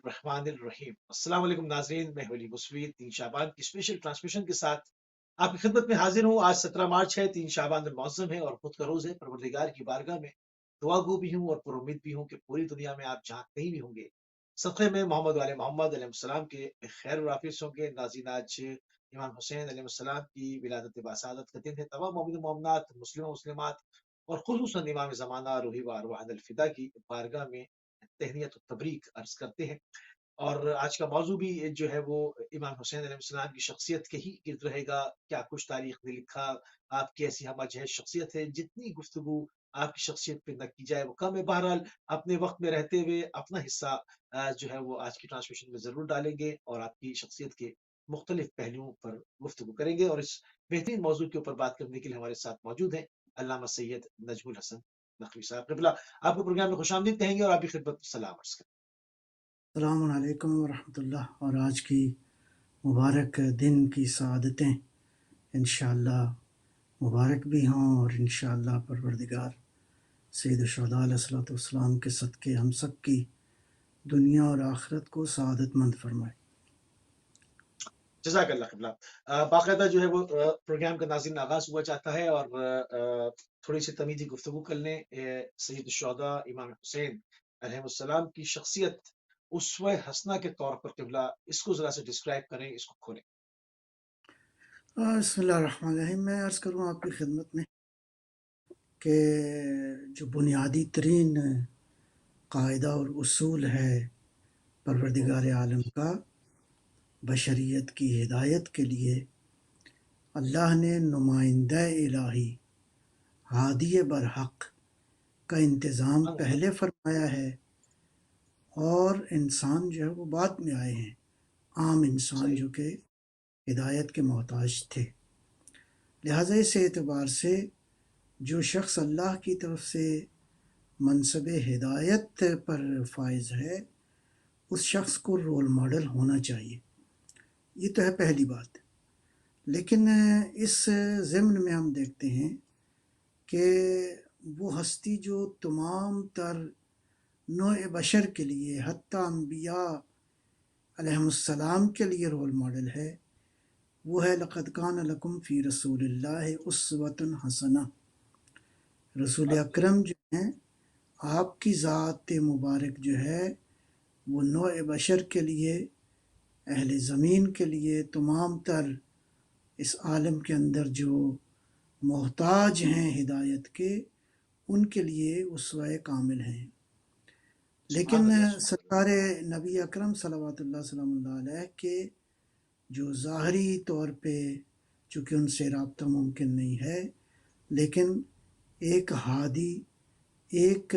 الرحمن الرحیم۔ السلام علیکم ناظرین، میں ولی مسوید 3 شعبان کی اسپیشل ٹرانسمیشن کے ساتھ آپ کی خدمت میں حاضر ہوں۔ آج 17 مارچ ہے، 3 شعبان المعظم ہے اور خود کا روز ہے۔ پروردگار کی بارگاہ میں دعا گو بھی ہوں اور پر امید بھی ہوں کہ پوری دنیا میں آپ جہاں کہیں بھی ہوں گے، صدقے میں محمد والے محمد علیہ السلام کے خیر و عافیت ہوں گے۔ ناظرین، آج امام حسین علیہ السلام کی ولادت باسعادت کا دن ہے۔ تمام مومن و مومنات، مسلم و مسلمات اور خصوصاً امام زمانہ روحی و ارواح الفدا کی بارگاہ میں تہنیت و تبریک عرض کرتے ہیں۔ اور آج کا موضوع بھی جو ہے وہ امام حسین علیہ السلام کی شخصیت کے ہی گرد رہے گا۔ کیا کچھ تاریخ نے لکھا، آپ کی ایسی ہمہ جہت شخصیت ہے، جتنی گفتگو آپ کی شخصیت پہ نہ کی جائے وہ کم ہے۔ بہرحال اپنے وقت میں رہتے ہوئے اپنا حصہ جو ہے وہ آج کی ٹرانسمیشن میں ضرور ڈالیں گے اور آپ کی شخصیت کے مختلف پہلوؤں پر گفتگو کریں گے۔ اور اس بہترین موضوع کے اوپر بات کرنے کے لیے ہمارے ساتھ موجود ہیں علامہ سید نجم الحسن نقوی صاحب قبلہ۔ آپ کو پروگرام میں خوش آمدید کہیں گے اور آپ کی خدمت میں سلام عرض کریں۔ السلام علیکم ورحمۃ اللہ، اور آج کی مبارک دن کی سعادتیں انشاءاللہ مبارک بھی ہوں، اور انشاءاللہ پروردگار سید الشہداء علیہ الصلوۃ والسلام کے صدقے ہم سب کی دنیا اور آخرت کو سعادت مند فرمائے۔ جزاک اللہ قبلہ۔ باقاعدہ جو ہے وہ پروگرام کا ناظرین آغاز ہوا چاہتا ہے اور تھوڑی سی تمیزی گفتگو کر لیں۔ سید الشہداء امام حسین علیہ السلام کی شخصیت اسوہ حسنہ کے طور پر قبلہ، اس کو ذرا سے ڈسکرائب کریں، اس کو کھولیں۔ بسم اللہ الرحمن الرحیم۔ میں عرض کروں آپ کی خدمت میں کہ جو بنیادی ترین قاعدہ اور اصول ہے پروردگار عالم کا بشریت کی ہدایت کے لیے، اللہ نے نمائندہ الہی ہادی برحق کا انتظام پہلے فرمایا ہے، اور انسان جو ہے وہ بعد میں آئے ہیں، عام انسان صحیح۔ جو کہ ہدایت کے محتاج تھے۔ لہٰذا اس اعتبار سے جو شخص اللہ کی طرف سے منصب ہدایت پر فائز ہے، اس شخص کو رول ماڈل ہونا چاہیے۔ یہ تو ہے پہلی بات۔ لیکن اس ضمن میں ہم دیکھتے ہیں کہ وہ ہستی جو تمام تر نوع بشر کے لیے، حتیٰ انبیاء علیہ السلام کے لیے رول ماڈل ہے، وہ ہے لقد کان لکم فی رسول اللہ اسوۃ حسنہ۔ رسول اکرم جو ہیں، آپ کی ذات مبارک جو ہے وہ نوع بشر کے لیے، اہل زمین کے لیے، تمام تر اس عالم کے اندر جو محتاج ہیں ہدایت کے، ان کے لیے اسوہ کامل ہیں۔ لیکن سبحان اللہ، سبحان اللہ۔ سرکار نبی اکرم صلوات اللہ سلام اللہ علیہ کے جو ظاہری طور پہ چونکہ ان سے رابطہ ممکن نہیں ہے، لیکن ایک ہادی، ایک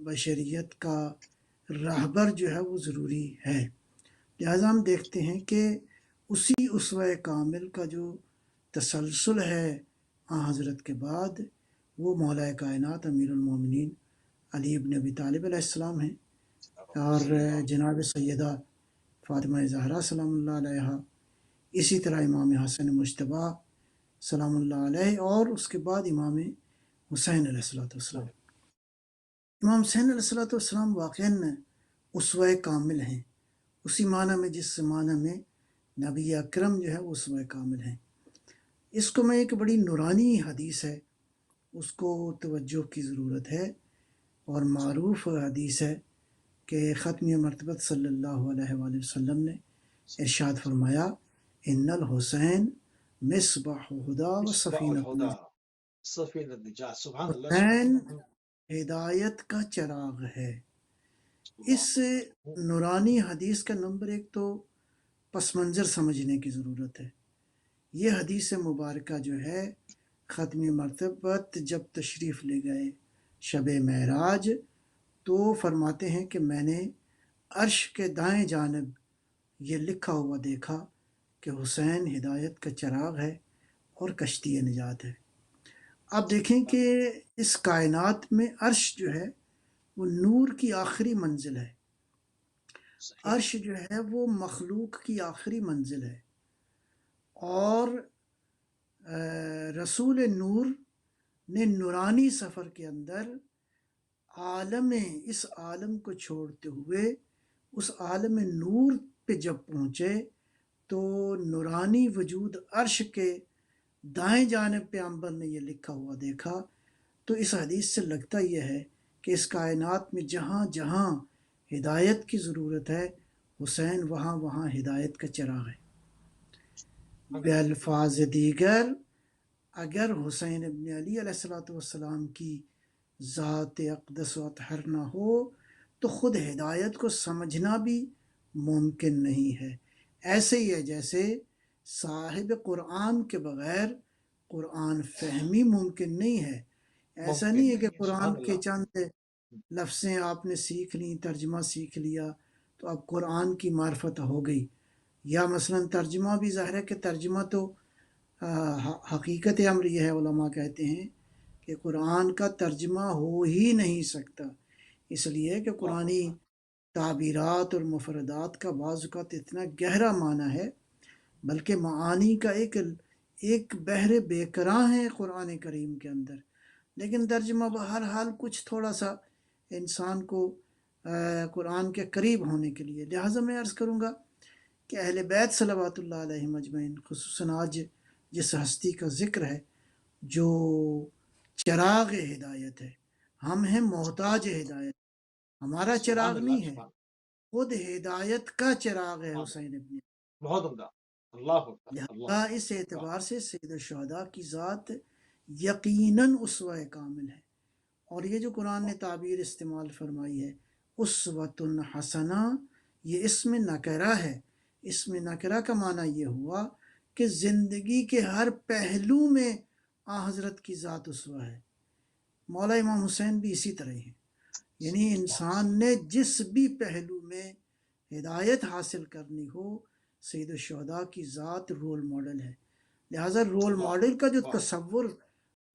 بشریت کا راہبر جو ہے وہ ضروری ہے۔ لہٰذا ہم دیکھتے ہیں کہ اسی اسوہ کامل کا جو تسلسل ہے حضرت کے بعد، وہ مولا کائنات امیر المومنین علی ابن ابی طالب علیہ السلام ہیں، اور جناب سیدہ فاطمہ زہرا سلام اللہ علیہ، اسی طرح امام حسن مجتبیٰ سلام اللہ علیہ، اور اس کے بعد امام حسین علیہ السلام۔ امام حسین علیہ السلام واقعاً اسوہ کامل ہیں، اسی معنی میں جس معنی میں نبی اکرم جو ہے وہ اسوہ کامل ہیں۔ اس کو میں ایک بڑی نورانی حدیث ہے، اس کو توجہ کی ضرورت ہے، اور معروف حدیث ہے کہ ختم مرتبت صلی اللہ علیہ وآلہ وسلم نے ارشاد فرمایا، ان الحسین مصباح ہدا و مصباح سفینۃ الہدا النجاۃ۔ سفینۃ النجات۔ سبحان اللہ، سبحان حسین اللہ۔ ہدایت کا چراغ ہے۔ اس اللہ اکبر۔ نورانی حدیث کا نمبر ایک تو پس منظر سمجھنے کی ضرورت ہے۔ یہ حدیث مبارکہ جو ہے، ختم مرتبت جب تشریف لے گئے شب معراج، تو فرماتے ہیں کہ میں نے عرش کے دائیں جانب یہ لکھا ہوا دیکھا کہ حسین ہدایت کا چراغ ہے اور کشتی نجات ہے۔ آپ دیکھیں کہ اس کائنات میں عرش جو ہے وہ نور کی آخری منزل ہے، صحیح۔ عرش جو ہے وہ مخلوق کی آخری منزل ہے، اور رسول نور نے نورانی سفر کے اندر اس عالم کو چھوڑتے ہوئے اس عالم نور پہ جب پہنچے تو نورانی وجود عرش کے دائیں جانب پیغمبر نے یہ لکھا ہوا دیکھا، تو اس حدیث سے لگتا یہ ہے کہ اس کائنات میں جہاں جہاں ہدایت کی ضرورت ہے، حسین وہاں وہاں ہدایت کا چراغ ہے۔ بالفاظ دیگر، اگر حسین ابن علی علیہ السلام کی ذات اقدس و اطہر نہ ہو تو خود ہدایت کو سمجھنا بھی ممکن نہیں ہے۔ ایسے ہی ہے جیسے صاحب قرآن کے بغیر قرآن فہمی ممکن نہیں ہے۔ ایسا ممکن نہیں ہے کہ نہیں ہے، قرآن سبحان کے اللہ۔ چند لفظیں آپ نے سیکھ لیں، ترجمہ سیکھ لیا تو اب قرآن کی معرفت ہو گئی، یا مثلا ترجمہ بھی ظاہر ہے کہ ترجمہ تو حقیقت امر یہ ہے، علماء کہتے ہیں کہ قرآن کا ترجمہ ہو ہی نہیں سکتا، اس لیے کہ اللہ قرآنی اکبر۔ تعبیرات اور مفردات کا بعض اوقات اتنا گہرا معنی ہے، بلکہ معانی کا ایک بحر بے کراں ہے قرآن کریم کے اندر، لیکن ترجمہ بہرحال کچھ تھوڑا سا انسان کو قرآن کے قریب ہونے کے لیے۔ لہٰذا میں عرض کروں گا کہ اہل بیت صلوات اللہ علیہ مجمعین، خصوصاً آج جس ہستی کا ذکر ہے جو چراغ ہدایت ہے، ہم ہیں محتاج ہدایت، ہمارا سبحان چراغ اللہ، نہیں ہے، سبحان خود ہدایت کا چراغ ہے اللہ، حسین ابن۔ بہت عمدہ۔ اللہ اکبر، اللہ لہذا اکبر، اس واہ! اعتبار سے سید الشہداء کی ذات یقیناً اسوہ کامل ہے، اور یہ جو قرآن نے واہ! تعبیر استعمال فرمائی ہے اسوۃ حسنہ، یہ اسم نکرہ ہے۔ اسم نکرہ کا معنی یہ ہوا کہ زندگی کے ہر پہلو میں حضرت کی ذات اسوہ ہے۔ مولا امام حسین بھی اسی طرح ہیں، یعنی بہت انسان صحیح۔ نے جس بھی پہلو میں ہدایت حاصل کرنی ہو، سید الشہداء کی ذات رول ماڈل ہے۔ لہٰذا رول واہ! ماڈل کا جو واہ! تصور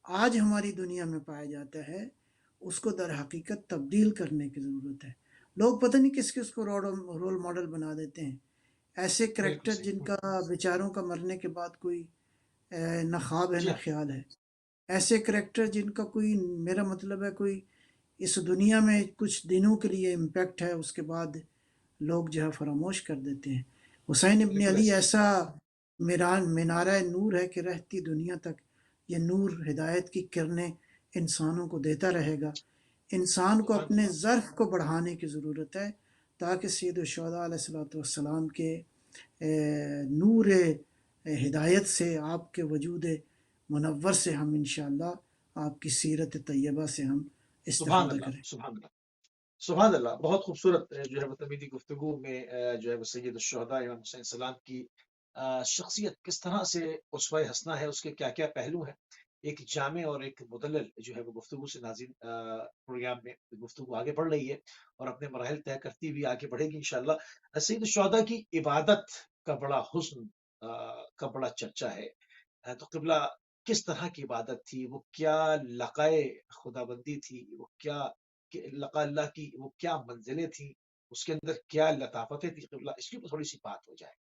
آج ہماری دنیا میں پایا جاتا ہے، اس کو در حقیقت تبدیل کرنے کی ضرورت ہے۔ لوگ پتہ نہیں کس کس کو رول ماڈل بنا دیتے ہیں، ایسے بالکل کریکٹر صحیح۔ جن کا بیچاروں کا مرنے کے بعد کوئی نہ خواب ہے جی نہ ہاں، خیال ہے، ایسے کریکٹر جن کا کوئی، میرا مطلب ہے کوئی اس دنیا میں کچھ دنوں کے لیے امپیکٹ ہے، اس کے بعد لوگ جو ہے فراموش کر دیتے ہیں۔ حسین ابن بالکل علی ایسے ہی ہے۔ ایسا مینارہ نور ہے کہ رہتی دنیا تک یہ نور ہدایت کی کرنیں انسانوں کو دیتا رہے گا۔ انسان کو سبحان اپنے اللہ۔ ظرف کو بڑھانے کی ضرورت ہے تاکہ سید الشہداء علیہ السلام کے نور ہدایت سے، آپ کے وجود منور سے ہم انشاءاللہ آپ کی سیرت طیبہ سے ہم سبحان استفادہ اللہ، کریں۔ سبحان اللہ، سبحان اللہ۔ بہت خوبصورت جو ہے متمیدی گفتگو میں جو ہے وہ سید الشہداء امام حسین السلام کی شخصیت کس طرح سے اسوہ حسنہ ہے، اس کے کیا کیا پہلو ہیں، ایک جامع اور ایک مدلل جو ہے وہ گفتگو سے ناظرین پروگرام میں گفتگو آگے بڑھ رہی ہے اور اپنے مراحل طے کرتی ہوئی آگے بڑھے گی انشاءاللہ۔ سید الشہداء کی عبادت کا بڑا حسن کا بڑا چرچا ہے۔ تو قبلہ کس طرح کی عبادت تھی، وہ کیا لقائے خدا بندی تھی، وہ کیا لقاء اللہ کی وہ کیا منزلیں تھیں، اس کے اندر کیا لطافتیں تھی، قبلہ اس کی تھوڑی سی بات ہو جائے۔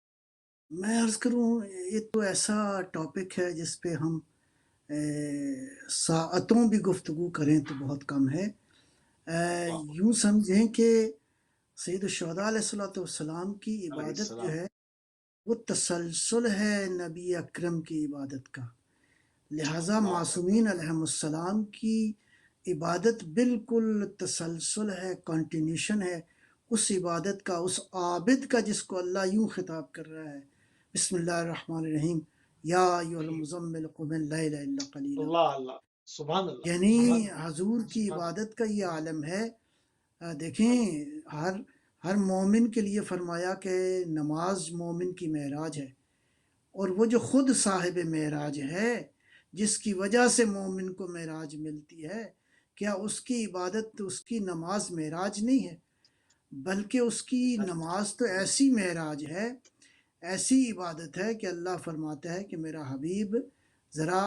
میں عرض کروں، یہ تو ایسا ٹاپک ہے جس پہ ہم ساعتوں بھی گفتگو کریں تو بہت کم ہے۔ اللہ یوں اکبر، سمجھیں کہ سید الشہداء علیہ السلام کی علیہ عبادت جو السلام۔ ہے وہ تسلسل ہے نبی اکرم کی عبادت کا، لہٰذا اللہ اکبر، معصومین علیہم السلام کی عبادت بالکل تسلسل ہے، کنٹینیوشن ہے اس عبادت کا، اس عابد کا جس کو اللہ یوں خطاب کر رہا ہے، بسم اللہ الرحمن الرحیم، یا ایھا جی، المزمل قم اللیل الا قلیلا۔ اللہ اللہ، سبحان اللہ، یعنی سبحان اللہ، حضور کی سبحان اللہ، عبادت کا یہ عالم ہے۔ سبحان دیکھیں، ہر مومن کے لیے فرمایا کہ نماز مومن کی معراج ہے، اور وہ جو خود صاحب معراج ہے، جس کی وجہ سے مومن کو معراج ملتی ہے، کیا اس کی عبادت، اس کی نماز معراج نہیں ہے؟ بلکہ اس کی اللہ، نماز تو ایسی معراج ہے، ایسی عبادت ہے کہ اللہ فرماتا ہے کہ میرا حبیب ذرا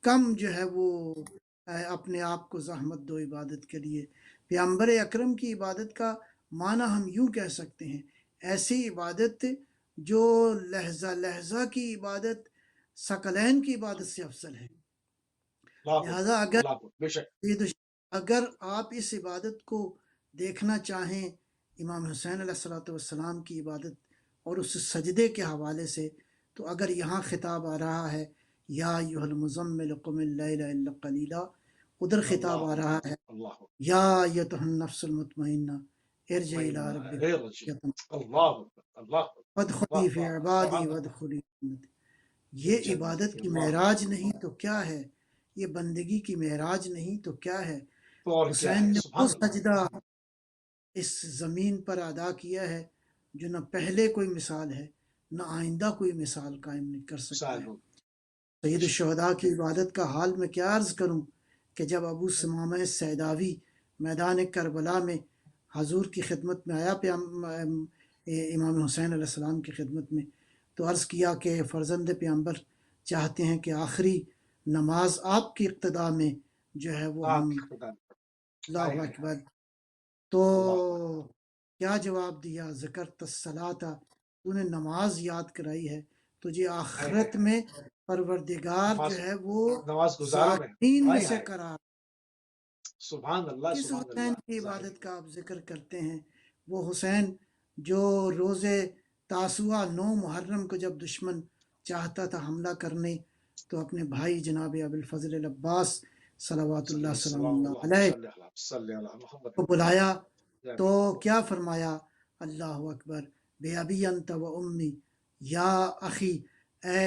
کم جو ہے وہ اپنے آپ کو زحمت دو عبادت کے لیے۔ پیغمبر اکرم کی عبادت کا معنی ہم یوں کہہ سکتے ہیں، ایسی عبادت جو لہجہ لہجہ کی عبادت ثقلین کی عبادت سے افضل ہے۔ اللہ اکبر، لہذا اللہ اکبر، بے شک، اگر آپ اس عبادت کو دیکھنا چاہیں امام حسین علیہ الصلوۃ والسلام کی عبادت اور اس سجدے کے حوالے سے، تو اگر یہاں خطاب آ رہا ہے یا ایھا المزمل قم اللیل الا قلیلا، ادھر خطاب اللہ آ رہا ہے اللہ یا ایتھا النفس المطمئنہ ارجعی الی ربک غیر رجی اللہ اللہ وادخلی واہ فی واہ عبادی سبحان اللہ وادخلی جنتی۔ فی یہ عبادت جنتی کی اللہ معراج نہیں تو کیا ہے؟ یہ بندگی کی معراج نہیں تو کیا ہے؟ تو اور کیا حسین ہے نے وہ سبحان اللہ سجدہ اس زمین پر ادا کیا ہے جو نہ پہلے کوئی مثال ہے، نہ آئندہ کوئی مثال قائم نہیں کر سکتا مثال ہے۔ ہو بے سید شک الشہداء کی عبادت کا حال میں کیا عرض کروں کہ جب ابو ثمامہ سیداوی میدان کربلا میں حضور کی خدمت میں آیا، امام حسین علیہ السلام کی خدمت میں، تو عرض کیا کہ فرزند پیغمبر چاہتے ہیں کہ آخری نماز آپ کی اقتداء میں جو ہے وہ ہم، آپ کی خدا اللہ ہائے ہائے اکبر۔ تو اللہ کیا جواب دیا؟ ذکرت الصلاۃ، تو نے نماز یاد کرائی ہے، تجھے ہائے آخرت ہائے میں پروردگار جو نماز ہے وہ نماز گزاروں میں ذاکرین میں ہائے سے ہائے قرار۔ سبحان اللہ کس سبحان حسین اللہ کی ظاہر عبادت کا آپ ذکر کرتے ہیں؟ وہ حسین جو روزے تاسوعہ 9 محرم کو جب دشمن چاہتا تھا حملہ کرنے، تو اپنے بھائی جناب ابو الفضل العباس صلوات اللہ صلی سلام اللہ اللہ اللہم علیہ صلی علی محمد کو بلایا، تو محمد کیا فرمایا؟ اللہ اکبر، بے ابی انت و امی، یا اخی، اے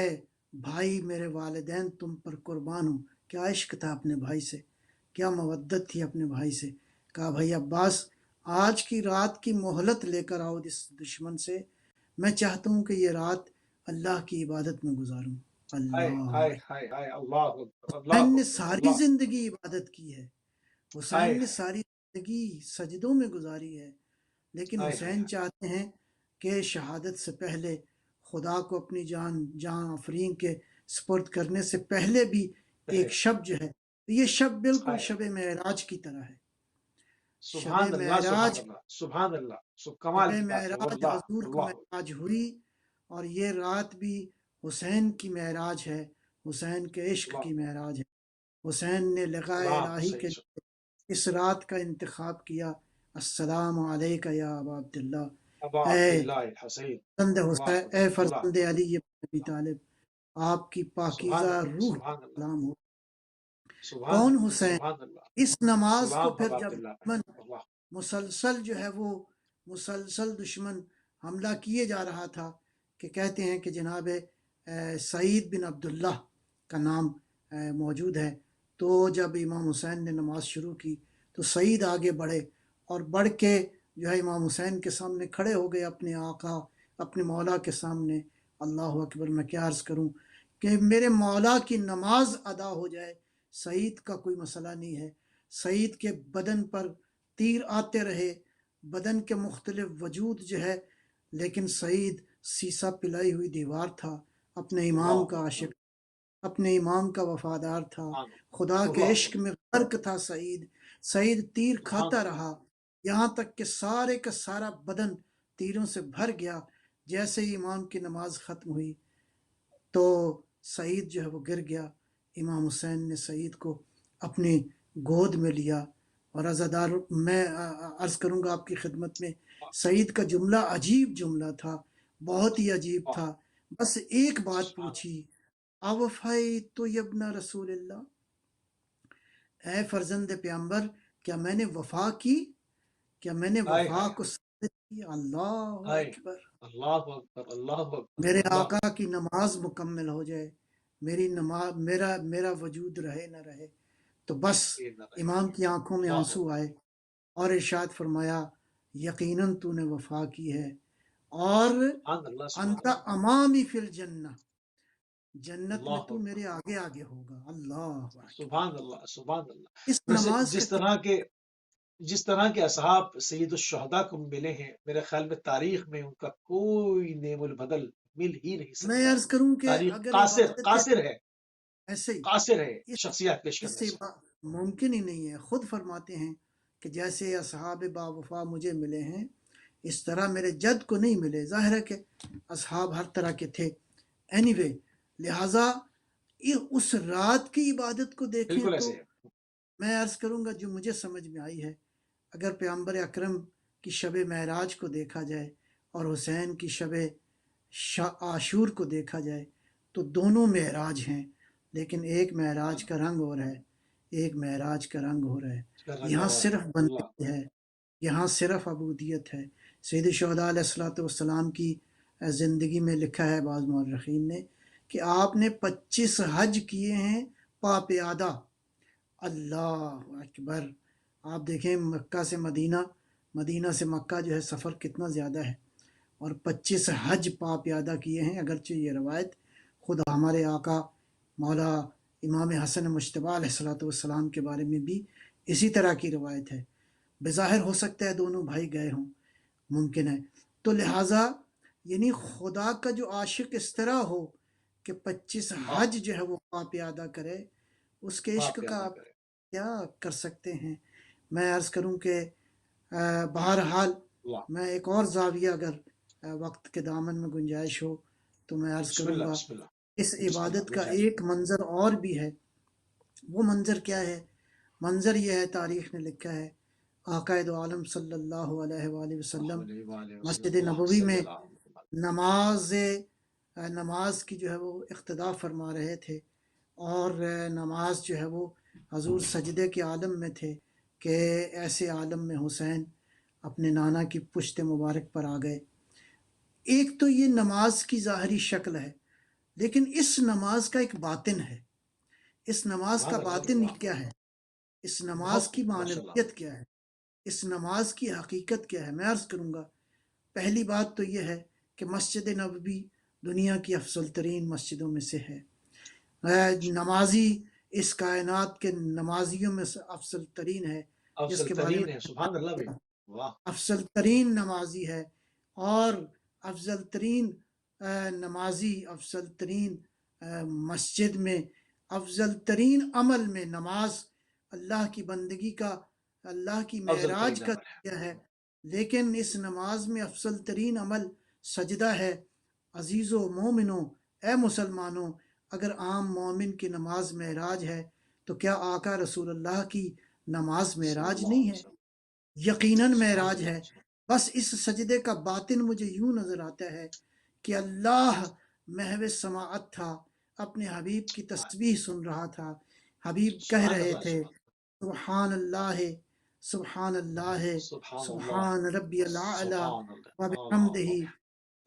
بھائی میرے والدین تم پر قربان ہوں۔ کیا عشق تھا اپنے بھائی سے، کیا مودت تھی اپنے بھائی سے۔ کہا بھائی عباس، آج کی رات کی مہلت لے کر آؤ اس دشمن سے، میں چاہتا ہوں کہ یہ رات اللہ کی عبادت میں گزاروں۔ ہائے اللہ ہائے اکبر۔ ہائے ہائے اللہ اکبر اللہ حسین نے اکبر ساری اللہ زندگی عبادت کی ہے، حسین ہائے نے ہائے ساری زندگی سجدوں میں گزاری ہے، لیکن ہائے ہائے حسین چاہتے ہیں کہ شہادت سے پہلے، خدا کو اپنی جان آفرین کے سپرد کرنے سے پہلے بھی ایک پہلے شب جو ہے، یہ شب بالکل ہائے شب معراج کی طرح ہے۔ شب سبحان اللہ معراج، سبحان اللہ سبحان اللہ سب شب کمال کی بات ہے معراج واللہ حضور کو اللہ معراج ہوئی، اور یہ رات بھی حسین کی معراج ہے، حسین کے عشق اللہ کی معراج ہے۔ حسین نے لقاء اللہ الہی کے صحیح لیے اس رات کا انتخاب کیا۔ السلام علیک یا ابا عبداللہ، ابا اے عبداللہ الحسین فرزند اللہ حسین، اے اللہ فرزند علی بن ابی طالب، آپ کی سبحان پاکیزہ اللہ روح سبحان اللہ سلام ہو۔ سبحان کون اللہ حسین؟ سبحان اللہ اس نماز کو سلام پھر ابا جب عبداللہ دشمن اللہ مسلسل جو ہے وہ مسلسل دشمن حملہ کیے جا رہا تھا، کہ کہتے ہیں کہ جناب سعید بن عبداللہ کا نام موجود ہے، تو جب امام حسین نے نماز شروع کی تو سعید آگے بڑھے، اور بڑھ کے جو ہے امام حسین کے سامنے کھڑے ہو گئے، اپنے آقا اپنے مولا کے سامنے۔ اللہ اکبر، میں کیا عرض کروں کہ میرے مولا کی نماز ادا ہو جائے، سعید کا کوئی مسئلہ نہیں ہے۔ سعید کے بدن پر تیر آتے رہے، بدن کے مختلف وجود جو ہے، لیکن سعید سیسا پلائی ہوئی دیوار تھا، اپنے امام اللہ کا عاشق، اپنے امام کا وفادار تھا، سبحان خدا کے اللہ عشق میں غرق تھا سعید۔ سعید تیر سبحان کھاتا رہا یہاں تک کہ سارے کا سارا بدن تیروں سے بھر گیا۔ جیسے ہی امام کی نماز ختم ہوئی تو سعید جو ہے وہ گر گیا۔ امام حسین نے سعید کو اپنی گود میں لیا، اور عزادار میں عرض کروں گا آپ کی خدمت میں، سعید کا جملہ عجیب جملہ تھا، بہت ہی عجیب اللہ تھا۔ بس ایک بات سبحان پوچھی، اوفائی تو یبنا رسول اللہ، اے فرزند پیغمبر، کیا میں نے وفا کی؟ کیا میں نے ہائے وفا ہائے کو ثابت کی؟ اللہ ہائے اکبر۔ اللہ اکبر اللہ اکبر میرے اللہ آقا کی نماز مکمل ہو جائے، میری نماز، میرا وجود رہے نہ رہے، تو بس امام کی آنکھوں میں اللہ آنسو آئے، اور ارشاد فرمایا یقیناً تو نے وفا کی ہے، اور سبحان اللہ سبحان انت اللہ امامی فی الجنہ، جنت میں اللہ تو اکبر میرے آگے آگے ہوگا۔ اللہ اکبر۔ سبحان اللہ سبحان اللہ اس ویسے نماز کا جس طرح کے اصحاب سید الشہداء کو ملے ہیں، میرے خیال میں تاریخ میں ان کا کوئی نیم البدل مل ہی نہیں میں سکتا۔ عرض کروں کہ تاریخ اگر قاصر عبادت قاصر ہے ایسے ہی، قاصر ہے اس شخصیات پیش اس کرنے سے سے۔ ممکن ہی نہیں ہے۔ خود فرماتے ہیں کہ جیسے اصحاب با وفا مجھے ملے ہیں، اس طرح میرے جد کو نہیں ملے۔ ظاہر ہے کہ اصحاب ہر طرح کے تھے، اینی وے، لہٰذا اس رات کی عبادت کو دیکھیں بالکل تو ایسے ہے میں عرض کروں گا جو مجھے سمجھ میں آئی ہے، اگر پیغمبر اکرم کی شب معراج کو دیکھا جائے اور حسین کی شب عاشور کو دیکھا جائے تو دونوں معراج ہیں، لیکن ایک معراج کا رنگ اور ہے، ایک معراج کا رنگ ہو رہا ہے۔ اس کا رنگ یہاں اور ہے۔ صرف اللہ بندگی ہے، یہاں صرف عبودیت ہے۔ سید الشہداء علیہ الصلوۃ والسلام کی زندگی میں لکھا ہے بعض مورخین نے کہ آپ نے 25 حج کیے ہیں پا پیادہ۔ اللہ اکبر! آپ دیکھیں مکہ سے مدینہ، مدینہ سے مکہ جو ہے سفر کتنا زیادہ ہے، اور 25 حج پا پیادہ کیے ہیں۔ اگرچہ یہ روایت خود ہمارے آقا مولا امام حسن مجتبیٰ علیہ الصلوۃ والسلام کے بارے میں بھی اسی طرح کی روایت ہے۔ بظاہر ہو سکتا ہے دونوں بھائی گئے ہوں، ممکن ہے۔ تو لہٰذا یعنی خدا کا جو عاشق اس طرح ہو کہ 25 اللہ حج جو ہے وہ پا پیادہ کرے، اس کے عشق آپ کا پیدا آپ کرے۔ کیا کر سکتے ہیں؟ میں عرض کروں کہ بہرحال اللہ میں ایک اور زاویہ اگر وقت کے دامن میں گنجائش ہو تو میں عرض بسم کروں اللہ گا، بسم اللہ اس بسم اللہ عبادت کا گنجائش۔ ایک منظر اور بھی ہے۔ وہ منظر کیا ہے؟ منظر یہ ہے، تاریخ نے لکھا ہے، آقا دو عالم صلی اللہ علیہ وآلہ وسلم وسلم مسجد اللہ نبوی صلی میں اللہ علیہ وسلم۔ نماز کی جو ہے وہ اقتدا فرما رہے تھے، اور نماز جو ہے وہ حضور سجدے کے عالم میں تھے کہ ایسے عالم میں حسین اپنے نانا کی پشت مبارک پر آ گئے۔ ایک تو یہ نماز کی ظاہری شکل ہے، لیکن اس نماز کا ایک باطن ہے۔ اس نماز کا سبحان اللہ باطن واہ، کیا ہے؟ اس نماز بہت کی خوب ماشاء اللہ۔ معنویت کیا ہے؟ اس نماز کی حقیقت کیا ہے؟ میں عرض کروں گا، پہلی بات تو یہ ہے کہ مسجد نبوی دنیا کی افضل ترین مسجدوں میں سے ہے۔ نمازی اس کائنات کے نمازیوں میں سے افضل ترین ہے، جس افضل کے بارے ترین میں ہے، سبحان اللہ بھائی، واہ۔ افضل ترین نمازی ہے، اور افضل ترین نمازی، افضل ترین مسجد میں، افضل ترین عمل میں نماز اللہ کی بندگی کا، اللہ کی افضل معراج ترین کا عمل ہے۔ ذریعہ ہے۔ لیکن اس نماز میں افضل ترین عمل سجدہ ہے۔ عزیزو مومنو، اے مسلمانوں، اگر عام مومن کی نماز معراج ہے تو کیا آقا رسول اللہ کی نماز صلی معراج اللہ نہیں علیہ ہے؟ وسلم۔ یقیناً سبحان معراج اللہ ہے۔ بس اس سجدے کا باطن مجھے یوں نظر آتا ہے کہ اللہ محو سماعت تھا، اپنے حبیب کی تسبیح سن رہا تھا۔ حبیب کہہ سبحان رہے اللہ تھے، سبحان سبحان اللہ، سبحان اللہ، سبحان اللہ سبحان ربی الاعلی سبحان اللہ وبحمدہ۔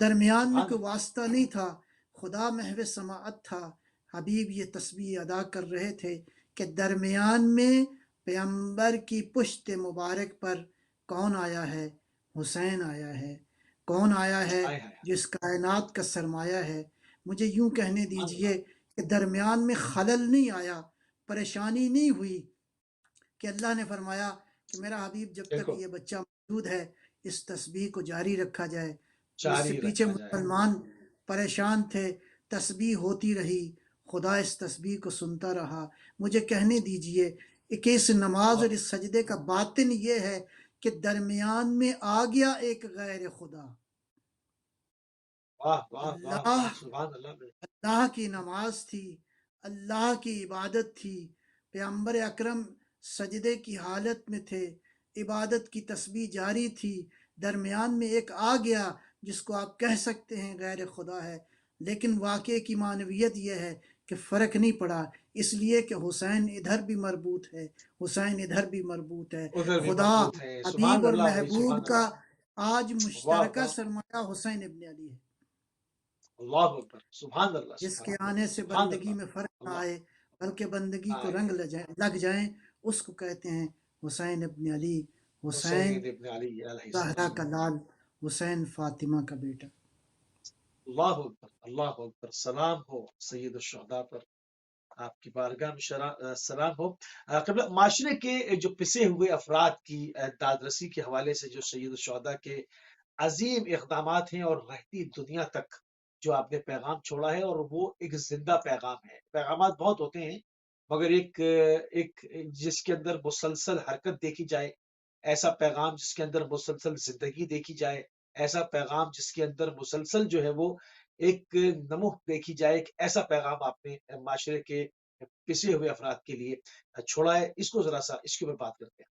درمیان میں سبحان کوئی اللہ۔ واسطہ نہیں تھا، خدا محو سماعت تھا، حبیب یہ تسبیح ادا کر رہے تھے کہ درمیان میں پیغمبر کی پشت مبارک پر کون آیا ہے؟ حسین آیا ہے۔ کون آیا ہے ہائے ہائے، جو اس کائنات کا سرمایہ ہے؟ مجھے یوں کہنے سبحان دیجئے اللہ۔ کہ درمیان میں خلل نہیں آیا، پریشانی نہیں ہوئی کہ اللہ نے فرمایا کہ میرا حبیب جب تک بالکل یہ بچہ موجود ہے اس تسبیح کو جاری رکھا جائے۔ تو اس سے جاری پیچھے رکھا جائے۔ مسلمان پریشان تھے، تسبیح ہوتی رہی، خدا اس تسبیح کو سنتا رہا۔ مجھے کہنے دیجئے کہ اس نماز واہ اور اس سجدے کا باطن یہ ہے کہ درمیان میں آ گیا ایک غیر خدا۔ واہ واہ واہ اللہ، واہ، سبحان اللہ بھائی۔ اللہ کی نماز تھی، اللہ کی عبادت تھی، پیغمبر اکرم سجدے کی حالت میں تھے، عبادت کی تسبیح جاری تھی، درمیان میں ایک آ گیا جس کو آپ کہہ سکتے ہیں غیر خدا ہے، لیکن واقعے کی معنویت یہ ہے کہ فرق نہیں پڑا، اس لیے کہ حسین ادھر بھی مربوط ہے، حسین ادھر بھی مربوط ہے۔ ادھر بھی خدا، مربوط ہے، حبیب سبحان اور اللہ بھائی، محبوب سبحان کا اللہ۔ آج واہ مشترکہ واہ، سرمایہ حسین ابن علی ہے۔ اللہ اکبر، سبحان اللہ جس سبحان کے اللہ آنے سے سبحان بندگی اللہ۔ میں فرق نہ اللہ آئے بلکہ بندگی کو آئے رنگ لگ جائیں، اس کو کہتے ہیں حسین ابن علی، حسین حسین ابن علی علیہ زہرا السلام۔ کا لال، حسین فاطمہ کا بیٹا۔ اللہ اکبر اللہ اکبر، سلام ہو سید الشہداء پر، آپ کی بارگاہ میں سلام ہو۔ قبل معاشرے کے جو پسے ہوئے افراد کی داد رسی کے حوالے سے جو سید الشہداء کے عظیم اقدامات ہیں، اور رہتی دنیا تک جو آپ نے پیغام چھوڑا ہے، اور وہ ایک زندہ پیغام ہے۔ پیغامات بہت ہوتے ہیں، مگر ایک جس کے اندر مسلسل حرکت دیکھی جائے، ایسا پیغام جس کے اندر مسلسل زندگی دیکھی جائے، ایسا پیغام جس کے اندر مسلسل جو ہے وہ ایک نمو دیکھی جائے، ایک ایسا پیغام آپ نے معاشرے کے پسے ہوئے افراد کے لیے چھوڑا ہے۔ اس کو ذرا سا اس کے اوپر بات کرتے ہیں،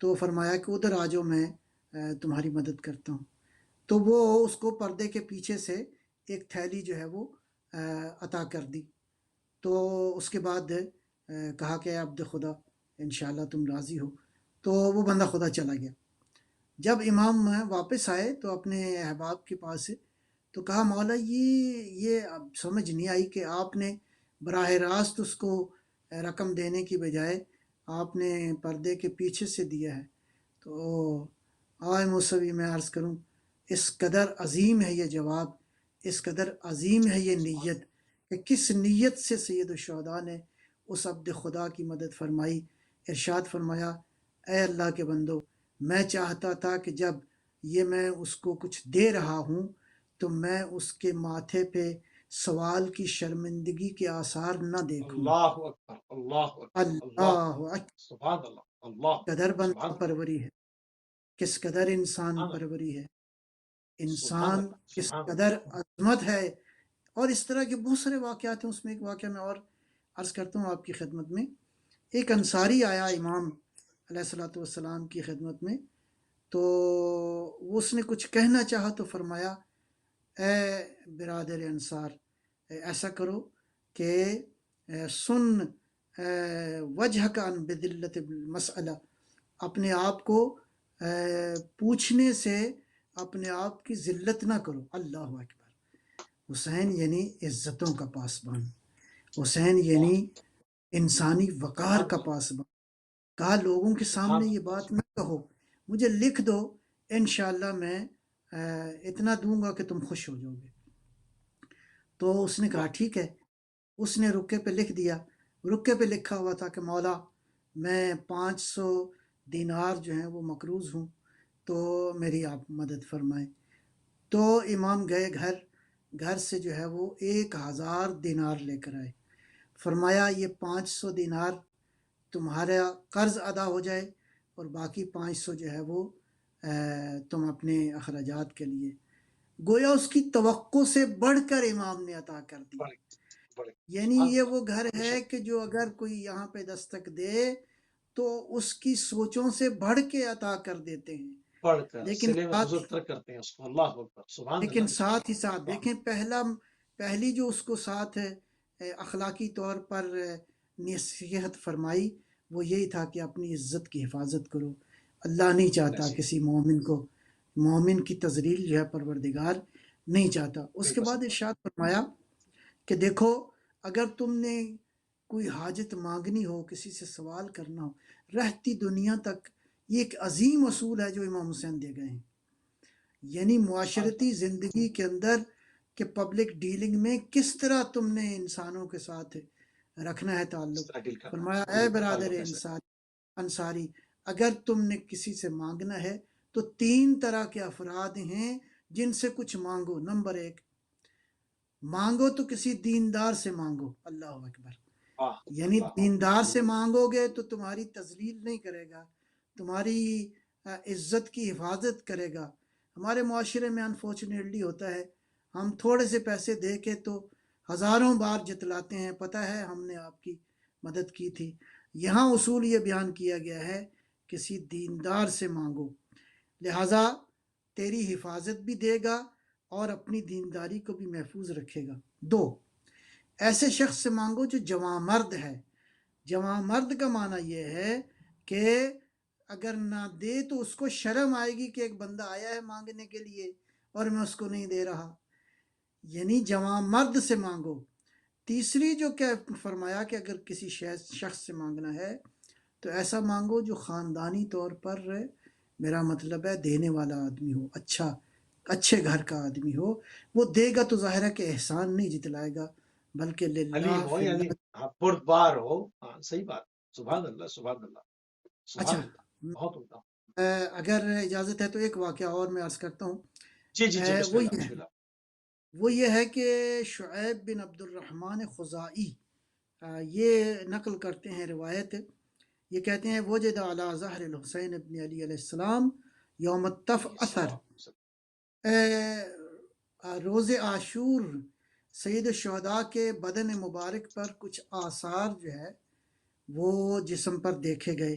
تو فرمایا کہ ادھر آ جاؤ، میں تمہاری مدد کرتا ہوں. تو وہ اس کو پردے کے پیچھے سے ایک تھیلی جو ہے وہ عطا کر دی. تو اس کے بعد کہا کہ عبد خدا انشاءاللہ تم راضی ہو. تو وہ بندہ خدا چلا گیا. جب امام واپس آئے تو اپنے احباب کے پاس سے تو کہا مولا یہ اب سمجھ نہیں آئی کہ آپ نے براہ راست اس کو رقم دینے کی بجائے آپ نے پردے کے پیچھے سے دیا ہے. تو آئے موسوی میں عرض کروں اس قدر عظیم ہے یہ جواب، اس قدر عظیم ہے یہ نیت کہ کس نیت سے سید الشہداء نے اس عبد خدا کی مدد فرمائی. ارشاد فرمایا اے اللہ کے بندو، میں چاہتا تھا کہ جب یہ میں اس کو کچھ دے رہا ہوں تو میں اس کے ماتھے پہ سوال کی شرمندگی کے آثار نہ دیکھوں. اللہ اکبر، اللہ اکبر، اللہ اللہ اکبر. سبحان اللہ، اللہ قدر سبحان بندہ اللہ، پروری ہے، کس قدر انسان سبحان اللہ، پروری ہے، سبحان انسان اللہ، کس سبحان اللہ، قدر عظمت ہے. اور اس طرح کے بہت سارے واقعات ہیں. اس میں ایک واقعہ میں اور عرض کرتا ہوں آپ کی خدمت میں. ایک انصاری آیا امام علیہ الصلوۃ والسلام کی خدمت میں، تو اس نے کچھ کہنا چاہا تو فرمایا اے برادر انصار، ایسا کرو کہ سن وجہ کا ان بدلت المسئلہ، اپنے آپ کو پوچھنے سے اپنے آپ کی ذلت نہ کرو. اللہ اکبر. حسین یعنی عزتوں کا پاسبان، حسین اللہ، یعنی انسانی وقار سبحان کا اللہ، پاسبان. کہا لوگوں کے سبحان سامنے یہ اللہ، بات نہ کہو، مجھے لکھ دو، انشاءاللہ میں اتنا دوں گا کہ تم خوش ہو جاؤ گے. تو اس نے کہا اللہ، ٹھیک ہے. اس نے رکے پہ لکھ دیا. رکے پہ لکھا ہوا تھا کہ مولا میں 500 دینار جو ہیں وہ مقروض ہوں، تو میری آپ مدد فرمائیں. تو امام گئے گھر سے جو ہے وہ 1000 دینار لے کر آئے. فرمایا یہ 500 دینار تمہارا قرض ادا ہو جائے اور باقی 500 جو ہے وہ تم اپنے اخراجات کے لیے. گویا اس کی توقع سے بڑھ کر امام نے عطا کر دیا. بڑے بڑے، یعنی سبحان یہ اللہ، وہ گھر بے ہے شک، کہ جو اگر کوئی یہاں پہ دستک دے تو اس کی سوچوں سے بڑھ کے عطا کر دیتے ہیں. پڑھ کر لیکن سلے میں ساتھ بزرگ تر کرتے ہیں اس کو. اللہ اکبر، سبحان لیکن اللہ، ساتھ ہی ساتھ اللہ، دیکھیں پہلی جو اس کو ساتھ اخلاقی طور پر نصیحت فرمائی وہ یہی تھا کہ اپنی عزت کی حفاظت کرو. اللہ نہیں چاہتا نصیحت کسی مومن کی تذلیل جو ہے پروردگار نہیں چاہتا. اس نہیں کے بعد پسند کرتے. ارشاد فرمایا کہ دیکھو اگر تم نے کوئی حاجت مانگنی ہو، کسی سے سوال کرنا ہو رہتی دنیا تک، یہ ایک عظیم اصول ہے جو امام حسین دے گئے ہیں. یعنی سبحان اللہ، معاشرتی زندگی کے اندر کہ پبلک ڈیلنگ میں کس طرح تم نے انسانوں کے ساتھ رکھنا ہے اس تعلق. طرح ڈیل کرنا فرمایا ہے، اے جی برادر تعلق کیسے. انصاری، اگر تم نے کسی سے مانگنا ہے تو 3 طرح کے افراد ہیں جن سے کچھ مانگو. نمبر 1، مانگو تو کسی دیندار سے مانگو. اللہ اکبر. واہ، یعنی اللہ اکبر، دیندار سے مانگو گے تو تمہاری تذلیل نہیں کرے گا، تمہاری عزت کی حفاظت کرے گا. ہمارے معاشرے میں انفارچونیٹلی ہوتا ہے ہم تھوڑے سے پیسے دے کے تو ہزاروں بار جتلاتے ہیں پتہ ہے ہم نے آپ کی مدد کی تھی. یہاں اصول یہ بیان کیا گیا ہے کسی دیندار سے مانگو، لہٰذا تیری حفاظت بھی دے گا اور اپنی دینداری کو بھی محفوظ رکھے گا. 2، ایسے شخص سے مانگو جو جواں مرد ہے. جواں مرد کا معنی یہ ہے کہ اگر نہ دے تو اس کو شرم آئے گی کہ ایک بندہ آیا ہے مانگنے کے لیے اور میں اس کو نہیں دے رہا. یعنی جواں مرد سے مانگو. تیسری جو کہ فرمایا کہ اگر کسی شخص سے مانگنا ہے تو ایسا مانگو جو خاندانی طور پر، میرا مطلب ہے دینے والا آدمی ہو، اچھے گھر کا آدمی ہو. وہ دے گا تو ظاہر ہے کہ احسان نہیں جتلائے گا بلکہ للہ حلیم ہو فی یعنی اللہ. ہاں بردبار ہو. ہاں صحیح بات. سبحان اللہ، سبحان اللہ، اچھا، سبحان اللہ، بہت عمدہ. اگر اجازت ہے تو ایک واقعہ اور میں عرض کرتا ہوں. جی جی جی، بسم وہ اللہ، یہ بسم ہے اللہ. وہ یہ ہے کہ شعیب بن عبد الرحمن خزائی یہ نقل کرتے ہیں روایت. یہ کہتے ہیں وجد علی ظہر الحسین ابن علی علیہ السلام یوم التف علیہ اثر. السلام. روز عاشور سید الشہداء کے بدن مبارک پر کچھ آثار جو ہے وہ جسم پر دیکھے گئے.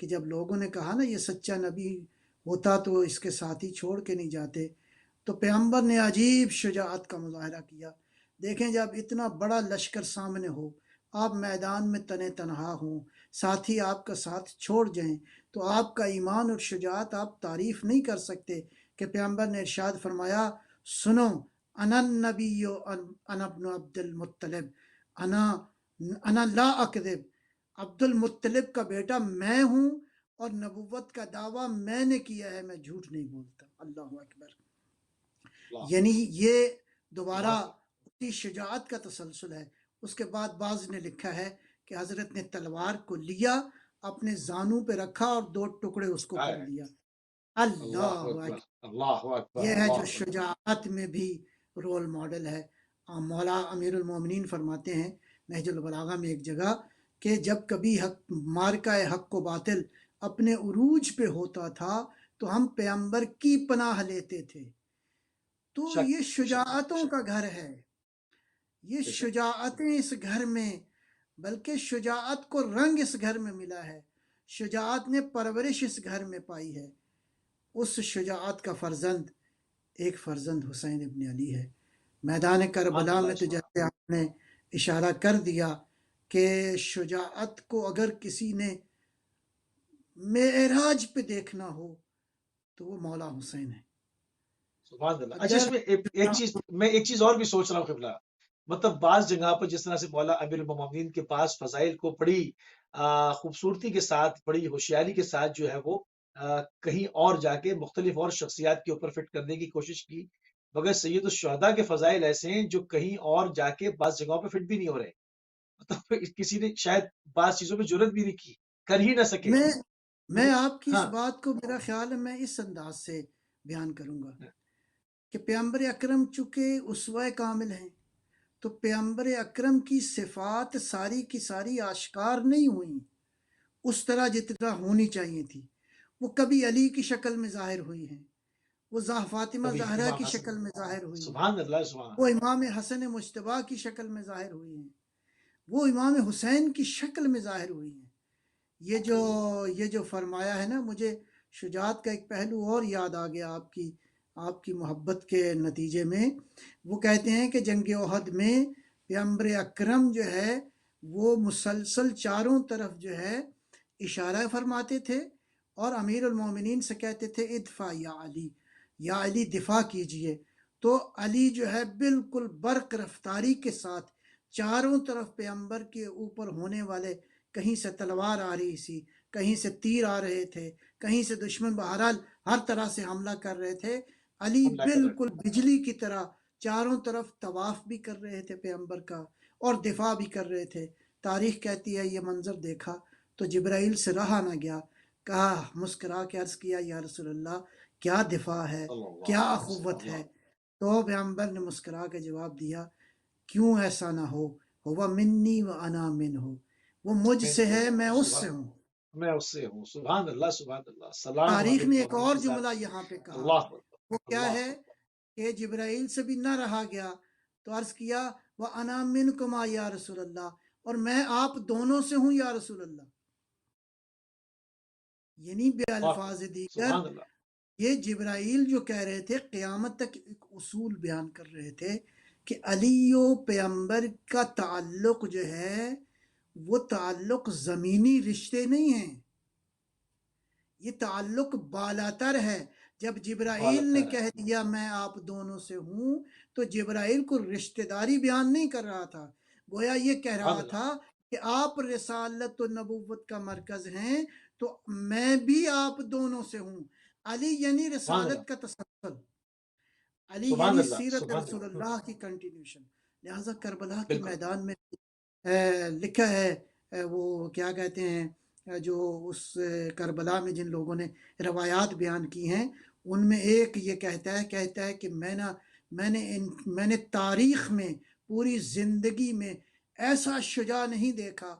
کہ جب لوگوں نے کہا نا یہ سچا نبی ہوتا تو اس کے ساتھی چھوڑ کے نہیں جاتے، تو پیغمبر نے عجیب شجاعت کا مظاہرہ کیا۔ دیکھیں جب اتنا بڑا لشکر سامنے ہو، آپ میدان میں تنہا ہوں، ساتھی آپ کا ساتھ چھوڑ جائیں، تو آپ کا ایمان اور شجاعت آپ تعریف نہیں کر سکتے کہ پیغمبر نے ارشاد فرمایا، سنو انا النبی انا ابن عبد المطلب، انا انا لا اکذب، عبد المطلب کا بیٹا میں ہوں اور نبوت کا دعویٰ میں نے کیا ہے، میں جھوٹ نہیں بولتا۔ اللہ اکبر۔ اللہ یعنی یہ دوبارہ سبحان اسی شجاعت کا تسلسل ہے۔ اس کے بعد بعض نے لکھا ہے کہ حضرت نے تلوار کو لیا، اپنے زانوں پہ رکھا اور 2 ٹکڑے اس کو کر ہے دیا۔ اللہ اللہ اکبر اکبر۔ اللہ اکبر یہ ہے جو اللہ اکبر شجاعت میں بھی رول ماڈل ہے۔ مولا امیر المومنین فرماتے ہیں نہج البلاغہ میں ایک جگہ کہ جب کبھی مارکہ حق و باطل اپنے عروج پہ ہوتا تھا تو ہم پیغمبر کی پناہ لیتے تھے۔ تو شک یہ شجاعتوں کا گھر ہے، یہ بے شک شجاعتیں اس گھر میں، بلکہ شجاعت کو رنگ اس گھر میں ملا ہے، شجاعت نے پرورش اس گھر میں پائی ہے۔ اس شجاعت کا فرزند ایک فرزند حسین ابن علی ہے۔ میدان سبحان کربلا اللہ میں تو سبحان جیسے آپ نے اشارہ کر دیا کہ شجاعت کو اگر کسی نے معراج پہ دیکھنا ہو تو وہ مولا حسین ہے۔ سبحان اللہ۔ اچھا اگر اس میں ایک چیز اور بھی سوچ رہا ہوں قبلہ، مطلب بعض جگہ پر جس طرح سے مولا امیر المومنین کے پاس فضائل کو بڑی خوبصورتی کے ساتھ، بڑی ہوشیاری کے ساتھ جو ہے وہ کہیں اور جا کے مختلف اور شخصیات کے اوپر فٹ کرنے کی کوشش کی، مگر سید الشہداء کے فضائل ایسے ہیں جو کہیں اور جا کے بعض جگہوں پہ فٹ بھی نہیں ہو رہے، مطلب کسی نے شاید بعض چیزوں پہ جرت بھی نہیں کی، کر ہی نہ سکے۔ میں آپ کی اس ہاں بات کو، میرا خیال ہے میں اس انداز سے بیان کروں گا کہ پیغمبر اکرم چونکہ اسوہ کامل ہیں، تو پیغمبر اکرم کی صفات ساری کی ساری آشکار نہیں ہوئیں اس طرح جتنا ہونی چاہیے تھی۔ وہ کبھی علی کی شکل میں ظاہر ہوئی ہیں، وہ فاطمہ کبھی زہرا امام کی حسن، شکل میں ظاہر ہوئی ہیں، سبحان اللہ سبحان وہ امام حسن مجتبیٰ کی شکل میں ظاہر ہوئی ہیں، وہ امام حسین کی شکل میں ظاہر ہوئی ہیں۔ یہ جو فرمایا ہے نا، مجھے شجاعت کا ایک پہلو اور یاد آ گیا آپ کی محبت کے نتیجے میں۔ وہ کہتے ہیں کہ جنگ احد میں پیغمبر اکرم جو ہے وہ مسلسل چاروں طرف جو ہے اشارہ فرماتے تھے اور امیر المومنین سے کہتے تھے ادفع یا علی دفاع کیجئے، تو علی جو ہے بالکل برق رفتاری کے ساتھ چاروں طرف پیغمبر کے اوپر ہونے والے، کہیں سے تلوار آ رہی سی، کہیں سے تیر آ رہے تھے، کہیں سے دشمن بہرحال ہر طرح سے حملہ کر رہے تھے، علی حملہ کر رہے بالکل بجلی کی طرح چاروں طرف طواف بھی کر رہے تھے پیغمبر کا اور دفاع بھی کر رہے تھے۔ تاریخ کہتی ہے یہ منظر دیکھا تو جبرائیل سے رہا نہ گیا، کہا مسکرا کے عرض کیا یا رسول اللہ کیا دفاع ہے، اللہ کیا علیہ وسلم اخوت ہے؟ اللہ تو پیغمبر نے مسکرا کے جواب دیا، کیوں ایسا نہ ہو، ہوا منی و انا من ہو، وہ مجھ من سے ہو ہے میں اس سبحان سے ہوں۔ میں اس سے ہوں، سبحان اللہ سبحان اللہ، سلام تاریخ امیر نے ایک المومنین اور کے ساتھ۔ جملہ یہاں پہ کہا، اللہ اکبر وہ کیا اللہ ہے اکبر کہ جبرائیل سے بھی نہ رہا گیا تو عرض کیا وَأَنَا مِنْكُمَا یا رسول اللہ، اور میں آپ دونوں سے ہوں یا رسول اللہ۔ یعنی بے اللہ اکبر الفاظ دیگر سبحان اللہ یہ جبرائیل جو کہہ رہے تھے قیامت تک ایک اصول بیان کر رہے تھے کہ علی و پیغمبر کا تعلق جو ہے وہ تعلق زمینی رشتے نہیں ہیں، یہ تعلق بالاتر ہے۔ جب جبرائیل نے بالاتر ہے، کہہ دیا میں آپ دونوں سے ہوں تو جبرائیل کو رشتہ داری بیان نہیں کر رہا تھا، گویا یہ کہہ سبحان رہا اللہ تھا کہ آپ رسالت و نبوت کا مرکز ہیں تو میں بھی آپ دونوں سے ہوں۔ علی یعنی سبحان اللہ رسالت کا تسلسل، علی سبحان یعنی اللہ سیرت سبحان رسول اللہ اللہ کی کنٹینیوشن۔ لہٰذا کربلا کے بالکل میدان میں لکھا ہے، وہ کیا کہتے ہیں، جو اس کربلا میں جن لوگوں نے روایات بیان کی ہیں ان میں ایک یہ کہتا ہے کہ میں نے تاریخ میں پوری زندگی میں ایسا شجاع نہیں دیکھا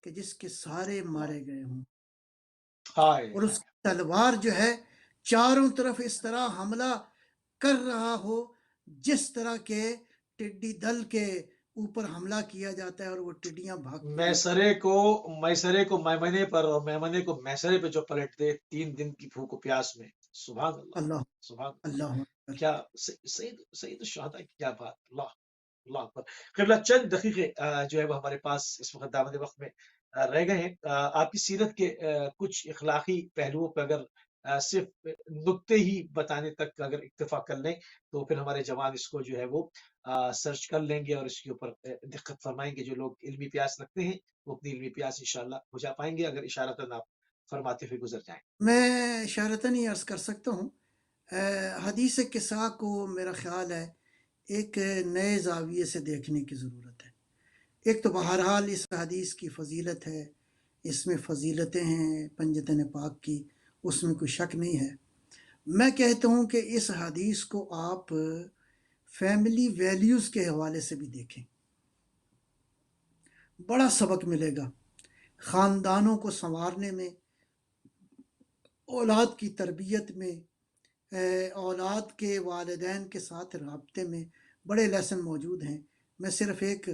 کہ جس کے سارے اللہ مارے گئے ہوں، ہائے اور اس کی تلوار جو ہے چاروں طرف اس طرح حملہ کر رہا ہو جس طرح کے ٹڈی دل کے اوپر حملہ کیا جاتا ہے اور وہ ٹڈیاں بھاگتی ہیں. میسرے کو میمنے پر اور میمنے کو میسرے پہ جو پلٹ دے 3 دن کی بھوک و پیاس میں. سبحان اللہ. اللہ سبحان اللہ. اللہ اکبر. کیا سید الشہداء کی کیا بات. اللہ اللہ اکبر. قبلہ چند دقیقے جو ہے وہ ہمارے پاس اس وقت دعوت وقت میں رہ گئے ہیں. آپ کی سیرت کے کچھ اخلاقی پہلوؤں پہ اگر صرف نقطے ہی بتانے تک اگر اکتفا کر لیں تو پھر ہمارے جوان اس کو جو ہے وہ سرچ کر لیں گے اور اس کے اوپر دقت فرمائیں گے. جو لوگ علمی پیاس رکھتے ہیں وہ اپنی علمی پیاس انشاءاللہ بجھا پائیں گے اگر اشارتاً آپ فرماتے ہوئے گزر جائیں. میں اشارتاً ہی عرض کر سکتا ہوں. حدیث قصہ کو میرا خیال ہے ایک نئے زاویے سے دیکھنے کی ضرورت ہے. ایک تو بہرحال اس حدیث کی فضیلت ہے، اس میں فضیلتیں ہیں پنجتن پاک کی، اس میں کوئی شک نہیں ہے. میں کہتا ہوں کہ اس حدیث کو آپ فیملی ویلیوز کے حوالے سے بھی دیکھیں، بڑا سبق ملے گا خاندانوں کو سنوارنے میں، اولاد کی تربیت میں، اولاد کے والدین کے ساتھ رابطے میں بڑے لیسن موجود ہیں. میں صرف ایک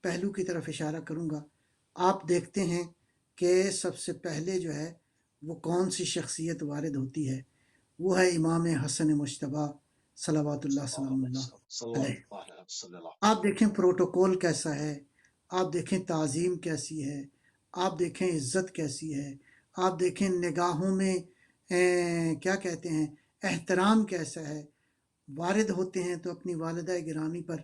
پہلو کی طرف اشارہ کروں گا. آپ دیکھتے ہیں کہ سب سے پہلے جو ہے وہ کون سی شخصیت وارد ہوتی ہے، وہ ہے امام حسن مجتبی صلوات اللہ سلام اللہ علیہ. آپ دیکھیں پروٹوکول کیسا ہے، آپ دیکھیں تعظیم کیسی ہے، آپ دیکھیں عزت کیسی ہے، آپ دیکھیں نگاہوں میں کیا کہتے ہیں احترام کیسا ہے. وارد ہوتے ہیں تو اپنی والدہ گرامی پر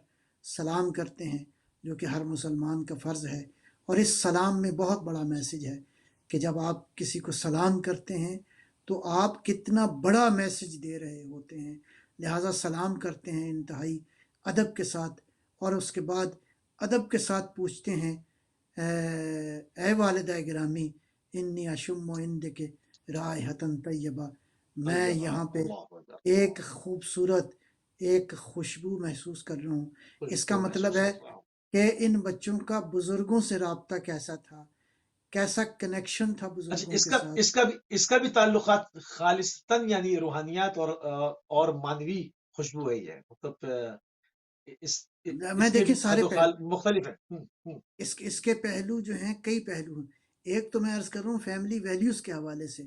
سلام کرتے ہیں جو کہ ہر مسلمان کا فرض ہے. اور اس سلام میں بہت بڑا میسج ہے کہ جب آپ کسی کو سلام کرتے ہیں تو آپ کتنا بڑا میسج دے رہے ہوتے ہیں. لہٰذا سلام کرتے ہیں انتہائی ادب کے ساتھ، اور اس کے بعد ادب کے ساتھ پوچھتے ہیں اے والدہ گرامی انی اشم و اندک رائحۃ طیبہ، میں یہاں پہ ایک خوبصورت ایک خوشبو محسوس کر رہا ہوں. اس کا مطلب ہے کہ ان بچوں کا بزرگوں سے رابطہ کیسا تھا، کیسا کنیکشن تھا اچھا بزرگوں کے ساتھ. اس کا بھی تعلقات خالصتاً یعنی روحانیات اور مانوی خوشبو ہے. یہ مطلب میں اس میں دیکھیں بھی سارے خد و خال مختلف ہے. اس کے پہلو جو ہیں کئی پہلو ہیں. ایک تو میں عرض کر رہا ہوں فیملی ویلیوز کے حوالے سے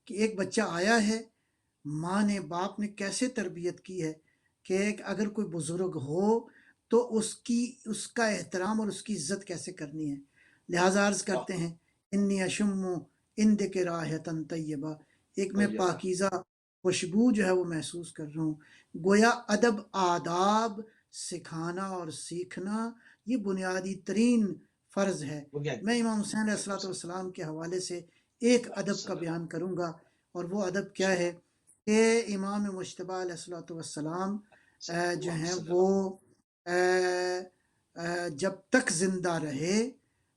کہ ایک بچہ آیا ہے، ماں نے باپ نے کیسے تربیت کی ہے کہ اگر کوئی بزرگ ہو تو اس کا احترام اور اس کی عزت کیسے کرنی ہے. لہٰذا عرض کرتے ہیں انی اشم اندک رائحۃ طیبہ، ایک میں پاکیزہ خوشبو جو ہے وہ محسوس کر رہا ہوں. گویا ادب آداب سکھانا اور سیکھنا یہ بنیادی ترین فرض ہے. میں امام حسین علیہ الصلوۃ والسلام کے حوالے سے ایک ادب کا بیان کروں گا، اور وہ ادب کیا ہے کہ امام مجتبی علیہ الصلوۃ والسلام جو ہیں وہ جب تک زندہ رہے،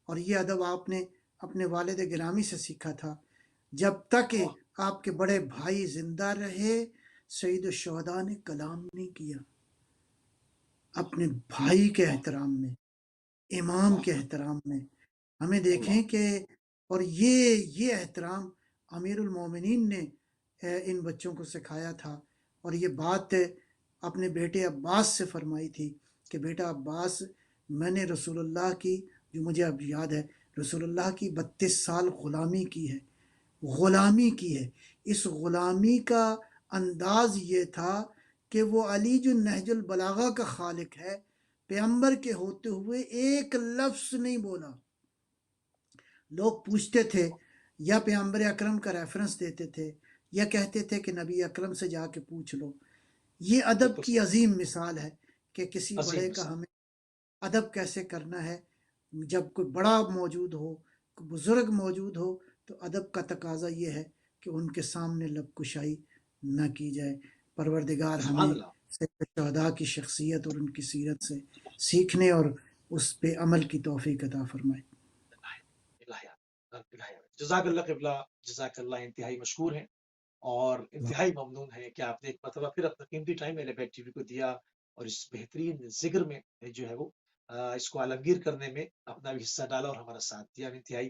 اور یہ ادب آپ نے اپنے والد گرامی سے سیکھا تھا، جب تک آپ کے بڑے بھائی زندہ رہے سید الشہداء نے کلام نہیں کیا. اپنے بھائی کے احترام میں، امام کے احترام میں ہمیں دیکھیں کہ، اور یہ احترام امیر المومنین نے ان بچوں کو سکھایا تھا. اور یہ بات اپنے بیٹے عباس سے فرمائی تھی کہ بیٹا عباس، میں نے رسول اللہ کی، جو مجھے اب یاد ہے، رسول اللہ کی 32 سال غلامی کی ہے. اس غلامی کا انداز یہ تھا کہ وہ علی جو نہج البلاغہ کا خالق ہے، پیغمبر کے ہوتے ہوئے ایک لفظ نہیں بولا. لوگ پوچھتے تھے یا پیغمبر اکرم کا ریفرنس دیتے تھے یا کہتے تھے کہ نبی اکرم سے جا کے پوچھ لو. یہ ادب کی عظیم مثال ہے کہ کسی بڑے کا ہمیں ادب کیسے کرنا ہے. جب کوئی بڑا موجود ہو، کوئی بزرگ موجود ہو، تو ادب کا تقاضا یہ ہے کہ ان کے سامنے لب کشائی نہ کی جائے. پروردگار ہمیں شہداء کی شخصیت اور ان کی سیرت سے سیکھنے اور اس پہ عمل کی توفیق عطا فرمائے. جزاک اللہ قبلہ، جزاک اللہ. انتہائی مشکور ہیں اور انتہائی ممنون ہے کہ آپ نے ایک مرتبہ پھر اپنا قیمتی ٹائم ایل بیٹ ٹی وی کو دیا اور اس بہترین ذکر میں جو ہے وہ اس کو عالمگیر کرنے میں اپنا بھی حصہ ڈالا اور ہمارا ساتھ دیا. انتہائی